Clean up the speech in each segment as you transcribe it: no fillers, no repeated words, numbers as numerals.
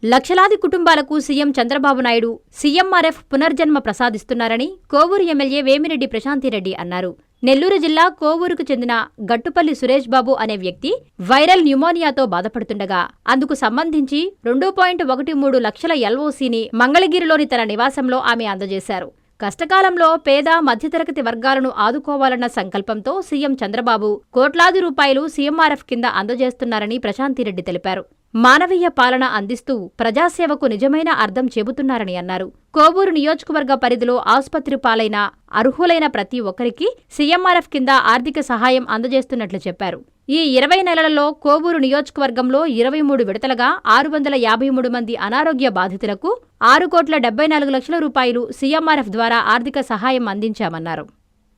లక్షలాది కుటుంబాలకు CM Chandrababu Naidu CMRF పునర్జన్మ ప్రసాదిస్తున్నారని కోవూరు ఎమ్మెల్యే వేమిరెడ్డి ప్రశాంతిరెడ్డి అన్నారు. నెల్లూరు జిల్లా కోవూరుకు చెందిన గట్టుపల్లి సురేష్ బాబు అనే వ్యక్తి వైరల్ న్యూమోనియాతో బాధపడుతుండగా అందుకు సంబంధించి 2.13 లక్షల ఎల్ఓసీని మంగళగిరిలోని తన నివాసంలో ఆమె అందజేశారు. కష్టకాలంలో పేద మధ్యతరగతి వర్గాలను ఆదుకోవాలన్న సంకల్పంతో సీఎం చంద్రబాబు కోట్లాది రూపాయలు సీఎంఆర్ఎఫ్ కింద అందజేస్తున్నారని ప్రశాంతిరెడ్డి తెలిపారు. మానవీయ పాలన అందిస్తూ ప్రజాసేవకు నిజమైన అర్థం చెబుతున్నారని అన్నారు. కోవూరు నియోజకవర్గ పరిధిలో ఆసుపత్రి పాలైన అర్హులైన ప్రతి ఒక్కరికి సీఎంఆర్ఎఫ్ కింద ఆర్థిక సహాయం అందజేస్తున్నట్లు చెప్పారు. ఈ 20 నెలలలో కోవూరు నియోజకవర్గంలో 23 విడతలుగా 653 మంది అనారోగ్య బాధితులకు 6,74,00,000 రూపాయలు సీఎంఆర్ఎఫ్ ద్వారా ఆర్థిక సహాయం అందించామన్నారు.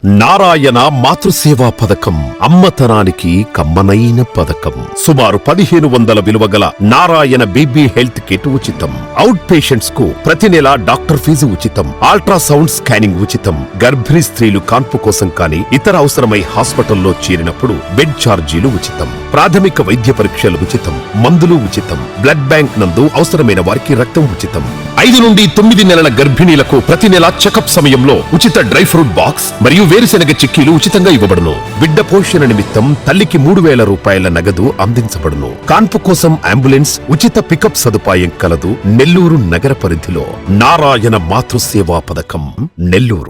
నారాయణ మాతృసేవా పథకం అమ్మతనానికి కమ్మనైన పథకం. సుమారు 1500 విలువగల నారాయణ బేబీ హెల్త్ కిట్ ఉచితం. అవుట్ పేషెంట్స్ కు ప్రతి నెల డాక్టర్ ఫీజు ఉచితం. అల్ట్రాసౌండ్ స్కానింగ్ ఉచితం. గర్భిణీ స్త్రీలు కాన్పు కోసం కానీ ఇతర అవసరమై హాస్పిటల్లో చేరినప్పుడు బెడ్ ఛార్జీలు ఉచితం. ప్రాథమిక వైద్య పరీక్షలు ఉచితం. మందులు ఉచితం. బ్లడ్ బ్యాంక్ నందు అవసరమైన వారికి రక్తం ఉచితం. 5 నుండి 9 నెలల గర్భిణీలకు ప్రతి నెల చెకప్ సమయంలో ఉచిత డ్రై ఫ్రూట్ బాక్స్ మరియు వేరుశెనగ చిక్కీలు ఉచితంగా ఇవ్వబడును. బిడ్డ పోషణ నిమిత్తం తల్లికి 3,000 రూపాయల నగదు అందించబడును. కాన్పు కోసం అంబులెన్స్ ఉచిత పికప్ సదుపాయం కలదు. నెల్లూరు నగర పరిధిలో నారాయణ మాతృసేవా పథకం నెల్లూరు.